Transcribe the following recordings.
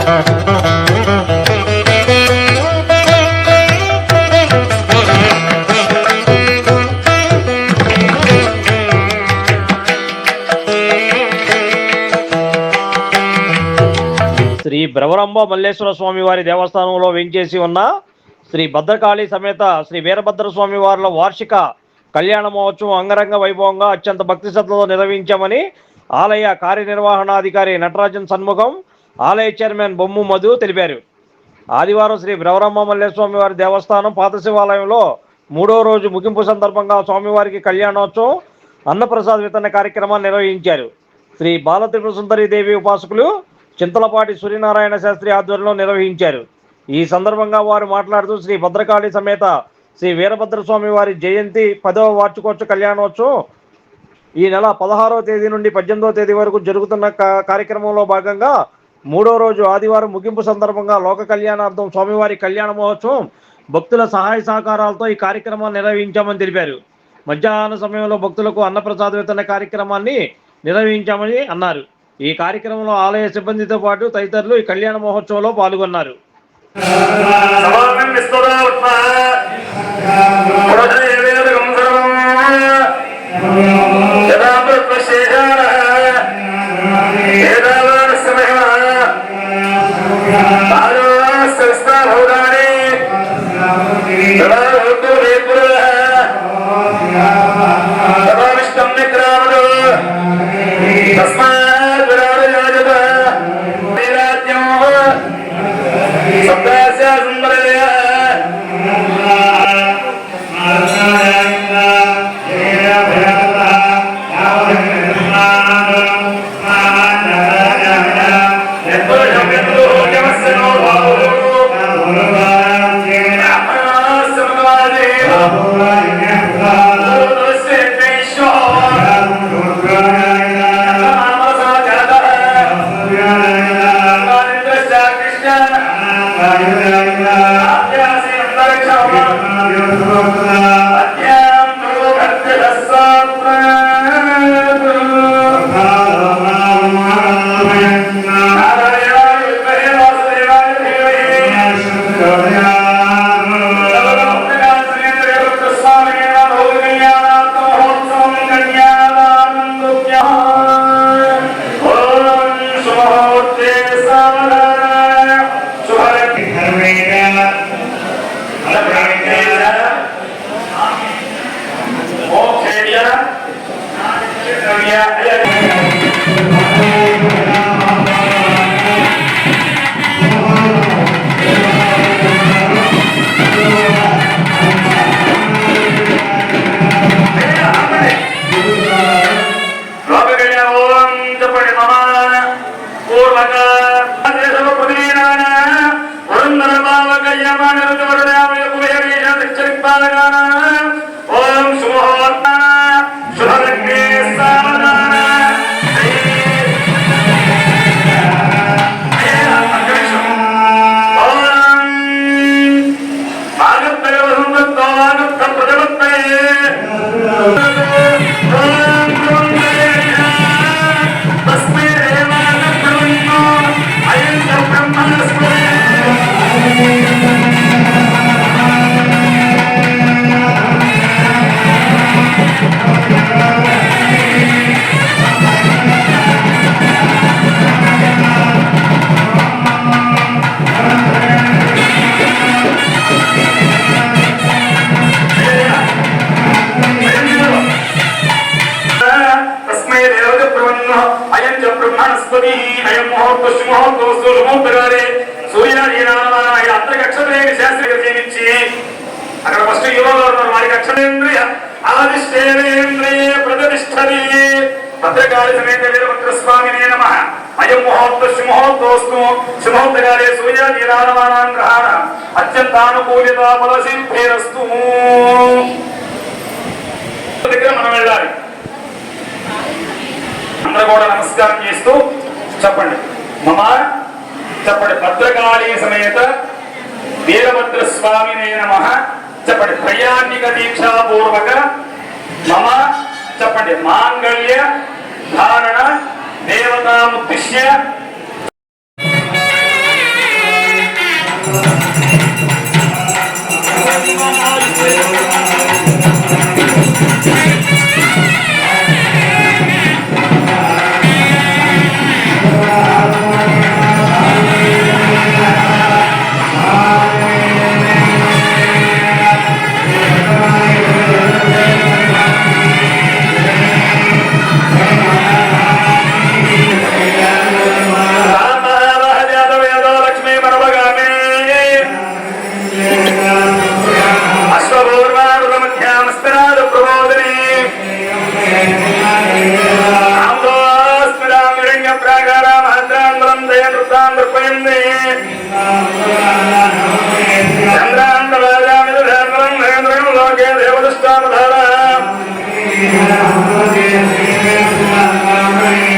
శ్రీ భ్రవరంబ మల్లేశ్వర స్వామి వారి దేవస్థానంలో వెంచేసి ఉన్న శ్రీ భద్రకాళి సమేత శ్రీ వీరభద్ర స్వామి వారిల వార్షిక కళ్యాణ మహోత్సవం అంగరంగ వైభవంగా అత్యంత భక్తి శ్రద్ధతో నిర్వహించామని ఆలయ కార్యనిర్వహణాధికారి నటరాజన్ సన్ముఖం, ఆలయ చైర్మన్ బొమ్ము మధు తెలిపారు. ఆదివారం శ్రీ భ్రవరంబ మల్లేశ్వర స్వామి వారి దేవస్థానం పాత శివాలయంలో 3వ రోజు ముగింపు సందర్భంగా స్వామివారికి కళ్యాణోత్సవం, అన్నప్రసాద వితరణ కార్యక్రమాన్ని నిర్వహించారు. శ్రీ బాలత్రిపుర సుందరి దేవి ఉపాసకులు చింతలపాటి సూర్యనారాయణ శాస్త్రి ఆధ్వర్యంలో నిర్వహించారు. ఈ సందర్భంగా వారు మాట్లాడుతూ శ్రీ భద్రకాళి సమేత శ్రీ వీరభద్ర స్వామి వారి జయంతి 10వ వార్షికోత్సవ కళ్యాణోత్సవం ఈ నెల 16వ తేదీ నుండి 18వ తేదీ వరకు జరుగుతున్న కార్యక్రమంలో భాగంగా 3వ రోజు ఆదివారం ముగింపు సందర్భంగా లోక కళ్యాణార్థం స్వామివారి కళ్యాణ మహోత్సవం భక్తుల సహాయ సహకారాలతో ఈ కార్యక్రమాన్ని నిర్వహించామని తెలిపారు. మధ్యాహ్న సమయంలో భక్తులకు అన్నప్రసాద వితరణ కార్యక్రమాన్ని నిర్వహించామని అన్నారు. ఈ కార్యక్రమంలో ఆలయ సిబ్బందితో పాటు తదితరులు ఈ కళ్యాణ మహోత్సవంలో పాల్గొన్నారు. అక్కడ ఫస్ట్ యువగా ఉన్నారు, వారికి అక్షరేంద్రియ ఆదిష్టేంద్రియ ప్రతిష్టది భద్రకాళి సమేత వీరభద్ర స్వామినే నమః. అయం ముహూర్త శుభముహూర్తోస్తు శుభముహూర్తకాలే సూర్యాదీనారాయణాన్ గ్రహాణ అత్యంతానుకూలిత ఫలసిద్ధిరస్తు. దగ్గర మనం వెళ్ళాలి. అందరూ కూడా నమస్కారం చేస్తూ చెప్పండి మమ, చెప్పండి భద్రకాళి సమేత వీరభద్ర స్వామినే నమః. చెప్పండి త్రయాణిక దీక్షాపూర్వక మమ, చెప్పండి మాంగళ్య ధారణ దేవతాముద్దిశ్య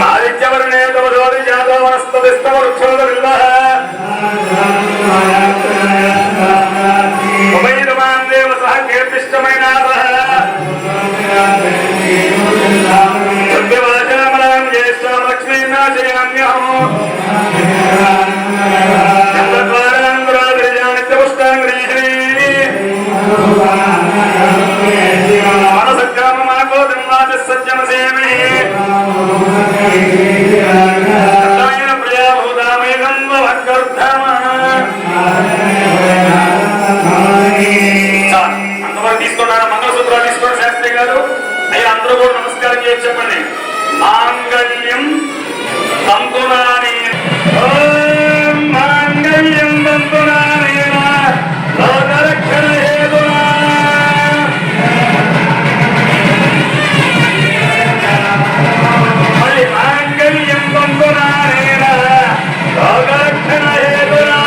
ఆదిత్యవర్ణే తమజోది జాతో వనస్తవిస్తవృక్షోదవిల్ల ఉభయమాన్ దేవ సహ కీర్తిష్టమైన సత్యవాచామలాం జ్యేష్ఠాం లక్ష్మీనాశయామ్యహం సత్యమసేమి అంతవరకు తీసుకున్నాను. మంగళసూత్రాలు తీసుకోండి శాస్త్రి గారు. అయ్యా అందరూ కూడా నమస్కారం చేసి చెప్పండి. మాంగళ్యం తంతునాని మాంగళ్యం తంతునాని లోకరక్షణ హేతునా మాంగళ్యం తంతునాని లోకరక్షణ హేతునా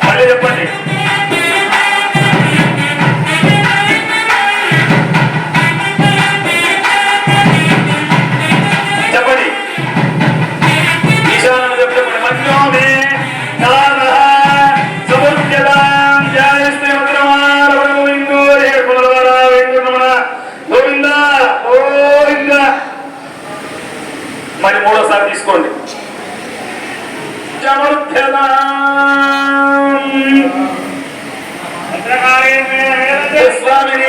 మళ్ళీ చెప్పండి. చెప్పండి ఈశాన చెప్పండి. మధ్యోమే మరి మూడోసారి తీసుకోండి. స్వామిని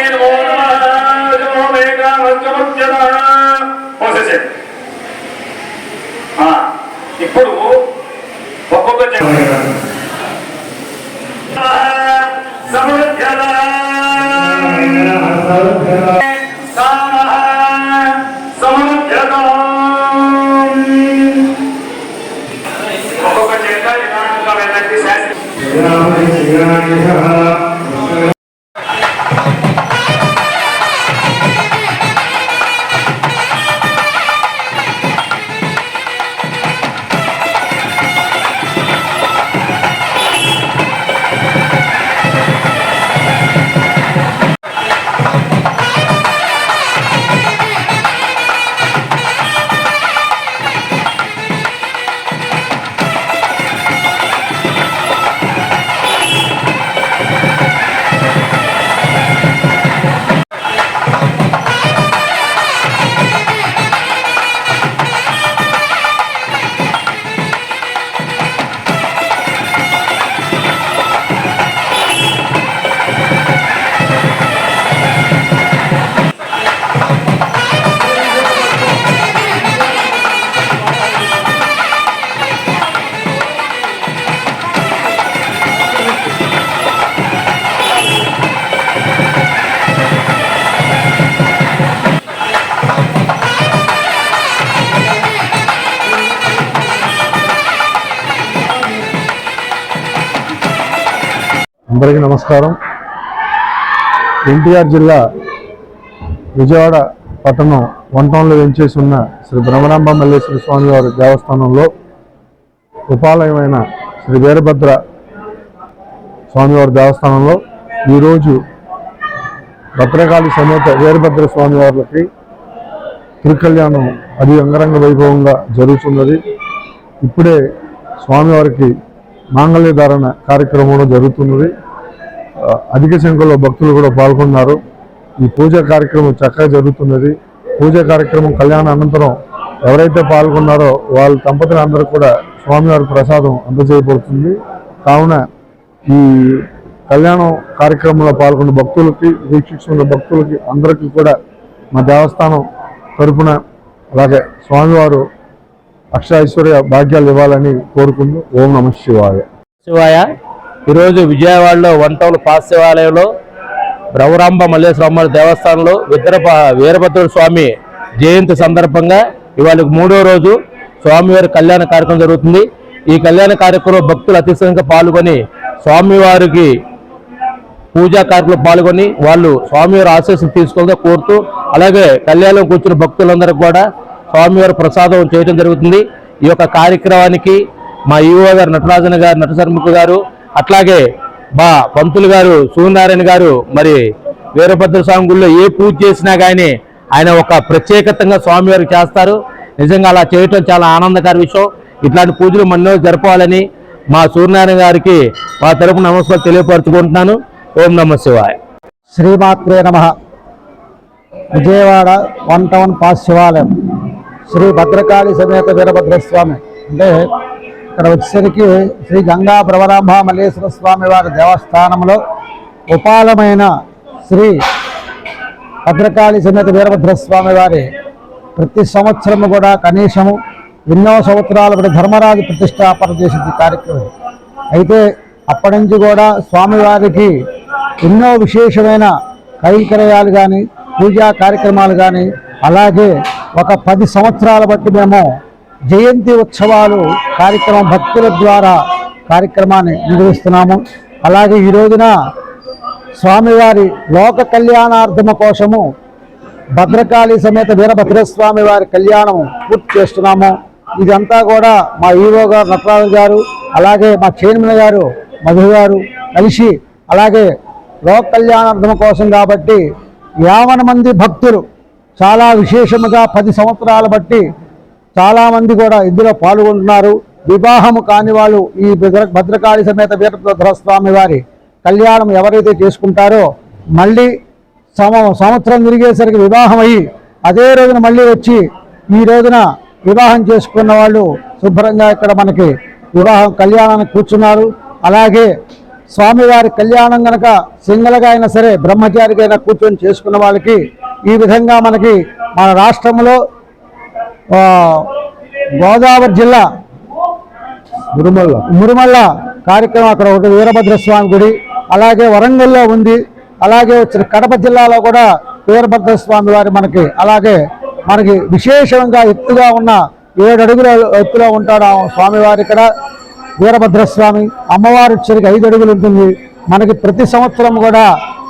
ఇప్పుడు ఒక్కొక్క సమృద్ధ ఒక్కొక్క చేత నిదానంగా వెళ్ళండి. అందరికీ నమస్కారం. ఎన్టీఆర్ జిల్లా విజయవాడ పట్టణం వన్ టౌన్లో వెంచేసి ఉన్న శ్రీ భ్రమరాంబ మల్లేశ్వర స్వామి వారి దేవస్థానంలో ఉపాలయమైన శ్రీ వీరభద్ర స్వామివారి దేవస్థానంలో ఈరోజు భద్రకాళి సమేత వీరభద్ర స్వామివారికి తిరుకల్యాణం అది అంగరంగ వైభవంగా జరుగుతున్నది. ఇప్పుడే స్వామివారికి మాంగళ్య ధారణ కార్యక్రమం జరుగుతున్నది. అధిక సంఖ్యలో భక్తులు కూడా పాల్గొన్నారు. ఈ పూజా కార్యక్రమం చక్కగా జరుగుతున్నది. పూజా కార్యక్రమం కళ్యాణ అనంతరం ఎవరైతే పాల్గొన్నారో వాళ్ళ దంపతులందరూ కూడా స్వామివారి ప్రసాదం అందజేయబడుతుంది. కావున ఈ కళ్యాణం కార్యక్రమంలో పాల్గొన్న భక్తులకి, వీక్షిస్తున్న భక్తులకి అందరికీ కూడా మా దేవస్థానం తరపున అలాగే స్వామివారు అక్షైశ్వర్య భాగ్యాలు ఇవ్వాలని కోరుకుంటూ ఓం నమ శివాయ. ఈరోజు విజయవాడలో 1 టౌన్ పాస్ శివాలయంలో భ్రమరాంబ మల్లేశ్వరమ్మ దేవస్థానంలో వీరభద్ర స్వామి జయంతి సందర్భంగా ఇవాళ 3వ రోజు స్వామివారి కళ్యాణ కార్యక్రమం జరుగుతుంది. ఈ కళ్యాణ కార్యక్రమంలో భక్తులు అతిశయంగా పాల్గొని స్వామివారికి పూజా కార్యక్రమంలో పాల్గొని వాళ్ళు స్వామివారి ఆశీస్సులు తీసుకోవాలని కోరుతూ, అలాగే కళ్యాణం కూర్చున్న భక్తులందరికీ కూడా స్వామివారి ప్రసాదం చేయడం జరుగుతుంది. ఈ యొక్క కార్యక్రమానికి మా ఈవో గారు నటరాజన్ గారు, నటశర్ముఖ గారు, అట్లాగే మా పంతులు గారు సూర్యనారాయణ గారు, మరి వీరభద్ర స్వామి గుడిలో ఏ పూజ చేసినా కానీ ఆయన ఒక ప్రత్యేకతంగా స్వామివారికి చేస్తారు. నిజంగా అలా చేయటం చాలా ఆనందకర విషయం. ఇట్లాంటి పూజలు మన్నో జరపాలని మా సూర్యనారాయణ గారికి మా తరపున నమస్కారం తెలియపరచుకుంటున్నాను. ఓం నమ శివాయ. శ్రీమాత్రే నమః. విజయవాడ 1 టౌన్ పాస్ శివాలయం శ్రీ భద్రకాళి సమేత వీరభద్రస్వామి అంటే ఇక్కడ వచ్చేసరికి శ్రీ గంగా భ్రమరాంబ మల్లేశ్వర స్వామి వారి దేవస్థానంలో ఉపాలమైన శ్రీ భద్రకాళి సమేత వీరభద్రస్వామి వారి ప్రతి సంవత్సరము కూడా కనీసము ఎన్నో సంవత్సరాలు కూడా ధర్మరాజు ప్రతిష్టాపన చేసింది కార్యక్రమం. అయితే అప్పటి నుంచి కూడా స్వామివారికి ఎన్నో విశేషమైన కైంకర్యాలు కానీ పూజా కార్యక్రమాలు కానీ, అలాగే ఒక 10 సంవత్సరాల బట్టి మేము జయంతి ఉత్సవాలు కార్యక్రమం భక్తుల ద్వారా కార్యక్రమాన్ని నిర్వహిస్తున్నాము. అలాగే ఈ రోజున స్వామివారి లోక కళ్యాణార్థమ కోసము భద్రకాళి సమేత వీరభద్రస్వామి వారి కళ్యాణం పూర్తి చేస్తున్నాము. ఇదంతా కూడా మా ఈవో గారు నటరాజు గారు, అలాగే మా చైర్మన్ గారు మధు గారు కలిసి, అలాగే లోక కళ్యాణార్థం కోసం కాబట్టి 50 మంది భక్తులు చాలా విశేషముగా 10 సంవత్సరాల బట్టి చాలామంది కూడా ఇందులో పాల్గొంటున్నారు. వివాహము కాని వాళ్ళు ఈ భద్రకాళి సమేత వీరభద్రస్వామి వారి కళ్యాణం ఎవరైతే చేసుకుంటారో మళ్ళీ సంవత్సరం తిరిగేసరికి వివాహం అయ్యి అదే రోజున మళ్ళీ వచ్చి ఈ రోజున వివాహం చేసుకున్న వాళ్ళు శుభ్రంగా ఇక్కడ మనకి వివాహం కళ్యాణానికి కూర్చున్నారు. అలాగే స్వామివారి కళ్యాణం కనుక సింగల్గా అయినా సరే బ్రహ్మచారిగా అయినా కూర్చొని చేసుకున్న వాళ్ళకి ఈ విధంగా మనకి మన రాష్ట్రంలో గోదావరి జిల్లా మురుమల్ల కార్యక్రమం అక్కడ ఒకటి వీరభద్రస్వామి గుడి, అలాగే వరంగల్లో ఉంది, అలాగే వచ్చిన కడప జిల్లాలో కూడా వీరభద్రస్వామి వారి అలాగే మనకి విశేషంగా ఎత్తుగా ఉన్న 7 అడుగుల ఎత్తులో ఉంటాడు స్వామివారి ఇక్కడ వీరభద్రస్వామి. అమ్మవారి వచ్చరికి 5 అడుగులు ఉంటుంది. మనకి ప్రతి సంవత్సరం కూడా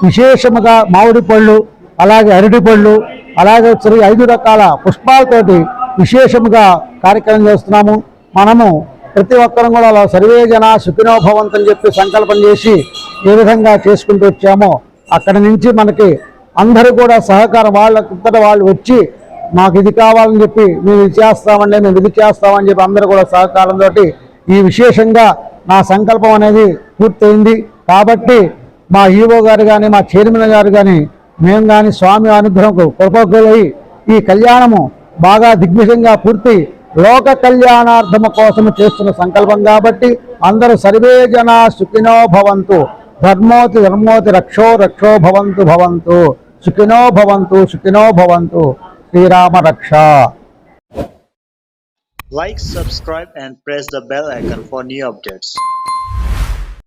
విశేషముగా మామిడి పళ్ళు, అలాగే అరటి పళ్ళు, అలాగే వచ్చి 5 రకాల పుష్పాలతోటి విశేషముగా కార్యక్రమం చేస్తున్నాము. మనము ప్రతి ఒక్కరం కూడా అలా సర్వే జన సుఖినో భవంతు అని చెప్పి సంకల్పం చేసి ఏ విధంగా చేసుకుంటూ వచ్చామో అక్కడి నుంచి మనకి అందరూ కూడా సహకారం వాళ్ళంతటా వాళ్ళు వచ్చి మాకు ఇది కావాలని చెప్పి మేము ఇది చేస్తామండి, మేము ఇది చేస్తామని చెప్పి అందరూ కూడా సహకారంతో ఈ విశేషంగా నా సంకల్పం అనేది పూర్తయింది. కాబట్టి మా ఈవో గారు కానీ మా చైర్మన్ గారు కానీ మేము కానీ స్వామి అనుగ్రహంకు కృపకులై ఈ కళ్యాణము బాగా దిగ్విజయంగా పూర్తి లోక కళ్యాణార్థము కోసం చేస్తున్న సంకల్పం కాబట్టి అందరూ సర్వే జన సుఖినో భవంతు, ధర్మోతి ధర్మోతి, రక్షో రక్షో భవంతు భవంతు, సుఖినో భవంతు సుఖినో భవంతు. శ్రీరామ రక్ష. Like, subscribe and press the bell icon for new updates.